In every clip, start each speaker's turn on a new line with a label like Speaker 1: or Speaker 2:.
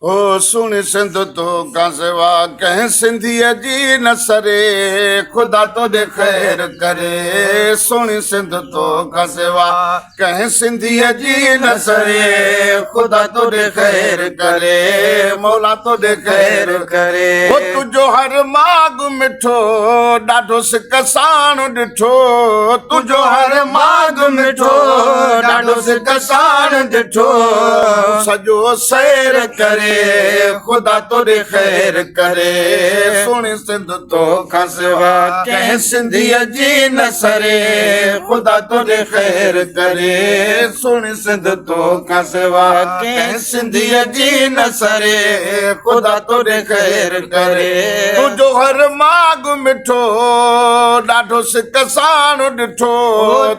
Speaker 1: ओ सुन सिंध तो का सिवा कह सिंधिया जी न सरे खुदा तो दे खैर करे। सुन सिंध तो का सिवा कह सिंधिया जी न सरे खुदा तो दे खैर करे। मौला तो दे खैर करे। वो तुझो हर माग मिठो ॾाढो सिकसान ॾिठो। तुझो हर माग मिठो ॾाढो सिकसान ॾिठो। सॼो सैर करे खुदा तोरे खैर करे। सुन सिंध तो खां सिवा कंहिं सिंधीअ जी न सरे खुदा तोरे खैर करे। सुन सिंध तो खां सिवा कंहिं सिंधीअ जी न सरे खुदा तोरे खैर करे। तुंहिंजो हर माग मिठो ॾाढो सिकसान ॾिठो।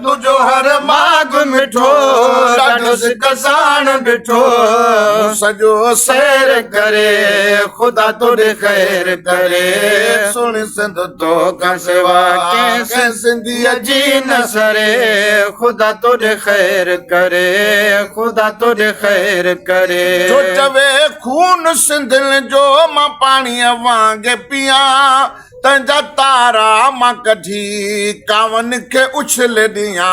Speaker 1: तुंहिंजो हर माग मिठो ॾाढो सिकसान ॾिठो। सॼो सैर करे खुदा तोरे खैर करे। सुन सिंध तो खां सिवा कंहिं सिंधीअ जी न सरे खुदा तोरे खैर करे। खुदा तोरे खैर करे। जो चवे खून सिंधियुनि जो मां पाणीअ वांगे पियां तंहिंजा तारा मां कढी कावन खे उछल ॾियां।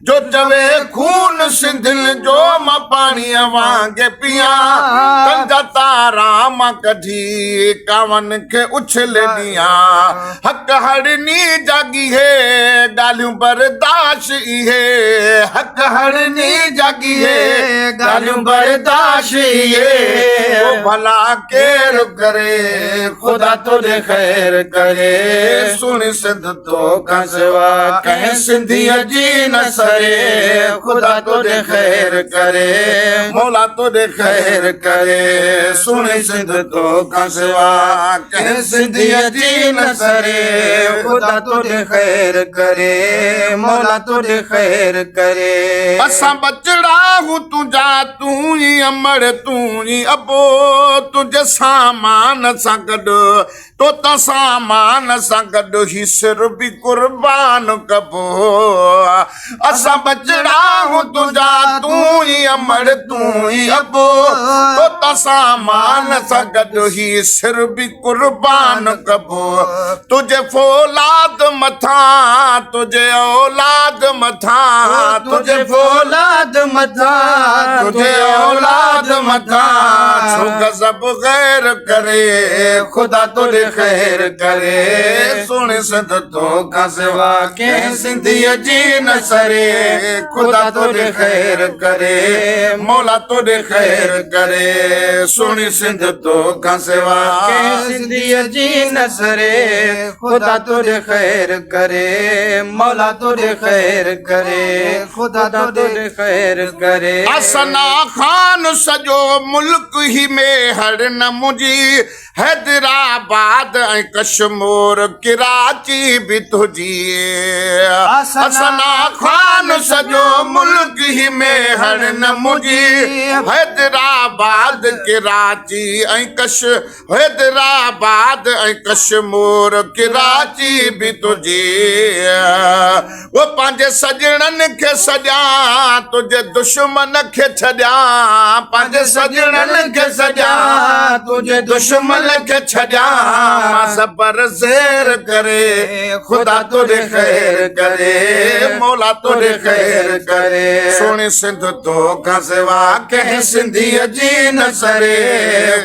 Speaker 1: जो चवे खून सिंधियुनि जो मां पाणीअ वांगे पियां तंहिंजा तारा मां कढी कावन खे उछल ॾियां। हक़ हड़नी जागी है ॻाल्हियूं बर्दाश्त इहे। हक़ हड़नी जागी है ॻाल्हियूं बर्दाश्त इहे। ओ भला केरु करे खुदा तोरे खैर करे। सुन सिंध तो खां सिवा कंहिं सिंधीअ जी न सरे खुदा तोरे खैर करे। मौला तोरे खैर करे। सुन सिंध तो खां सिवा कंहिं सिंधीअ जी न सरे खुदा तोरे खैर करे। मौला तोरे खैर करे। असां बचड़ा हूं तुंहिंजा तूं ई अमर तूं ई अबो। तुंहिंजे सामान सां गॾु तो त सामान सां गॾु ही सिर बि कुर्बान कबो। असां बचड़ा हूं तुंहिंजा तूं ई अमर तूं ई अबो। तो त सामान सां गॾु ही सिर बि कुर्बान कबो। तुझे फौलाद मथां तुझे औलाद मथां तुझे फौलाद मथां तुझे औलाद मथां छो गज़ब गैर करे खुदा तोरे खैर करे। सुन सिंध तो खां सिवा कंहिं सिंधीअ जी न सरे खुदा तोरे खैर करे। मौला तोरे खैर करे। सुन सिंध तो खां सिवा कंहिं सिंधीअ जी न सरे खुदा तोरे खैर करे। मौला तोरे खैर करे। खुदा तोरे खैर करे। असना खान सॼो मुल्क ही में हर न मुंहिंजी हैदराबाद ऐं कश्मीर कराची बि तुंहिंजी। असना खान सॼो मुल्क ही में हर न मुंहिंजी हैदराबाद कराची ऐं हैदराबाद ऐं कश्मीर कराची बि तुंहिंजी। वो पंहिंजे सजणनि खे सॼां तुंहिंजे दुश्मन खे छॾियां। पंहिंजे सजणनि खे सॼां तुंहिंजे दुश्मन खे छॾियां। सबर ज़ेर करे खुदा तोरे खैर करे। मौला तोरे खैर करे। सुन सिंध तो खां सिवा कंहिं सिंधीअ जी न सरे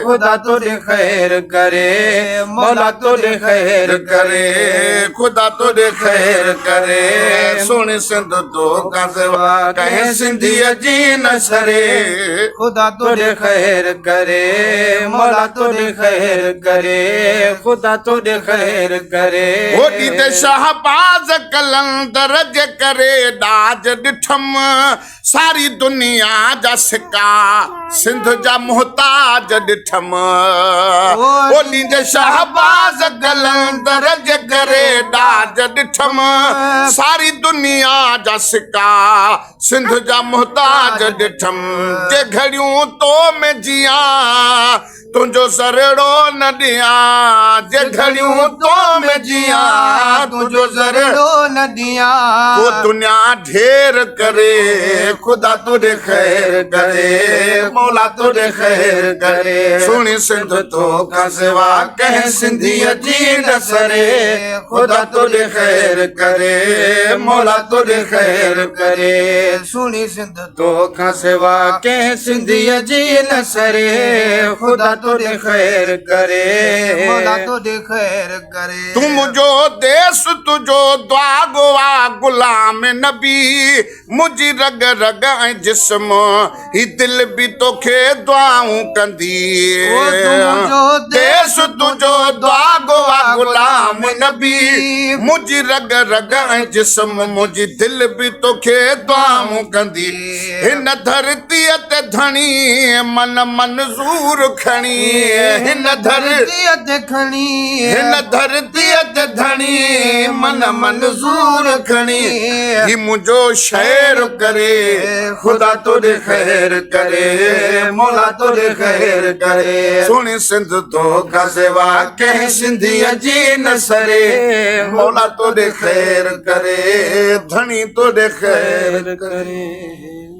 Speaker 1: खुदा तोरे खैर करे। मौला तोरे खैर करे। खुदा तोरे खैर करे। सुन सिंध तो खां सिवा कंहिं सिंधीअ जी न सरे खुदा तोरे खैर करे। मौला तोरे खैर करे। खुदा तोरे खैर करे। होॾी ते शाहबाज़ कलंदर जे करे ॾाज ॾिठम सारी दुनिया जा सिका सिंध जा मोहताज ॾिठम। होॾी ते शाहबाज़ कलंदर जे करे ॾाज ॾिठम सारी दुनिया जा सिका सिंध जा मोहताज ॾिठम। जे घड़ियूं तो में जियां तुझो सरड़ो न दिया जे घड़ियों तो में जिया तुझो सरड़ो
Speaker 2: न दिया
Speaker 1: वो दुनिया ढेर करे खुदा तुझे खैर करे मौला तुझे खैर करे सुनी सिंध तो का सिवा कह सिंधी जी न सरे खुदा तुझे खैर करे मौला तुझे खैर करे
Speaker 2: सुनी सिंध
Speaker 1: तो का सिवा कह सिंधी जी न सरे खुदा तुझे खैर करे
Speaker 2: मौला तुझे खैर करे
Speaker 1: तुम जो देश तुझो द्वा गोवा गुलाम नबी मुझी रग रग ऐं जिस्म ही दिल भी तोखे दुआऊं कंदी देश तुझो द्वा गोवा गुलाम नबी मुझी रग रग ऐं जिस्म मुझी दिल भी तोखे दुआऊं कंदी हिन धरतीअ ते धणी मन मंज़ूर खणी हिन धरतीअ
Speaker 2: ते खणी
Speaker 1: हिन धरतीअ ते धणी मन मंज़ूर खणी ही मुझो शहर करे खुदा तुझे खैर करे मौला तुझे खैर करे सुनी सिंध तो का सिवा कह सिंधी जी न सरे मौला तुझे खैर करे धनी तुझे खैर करे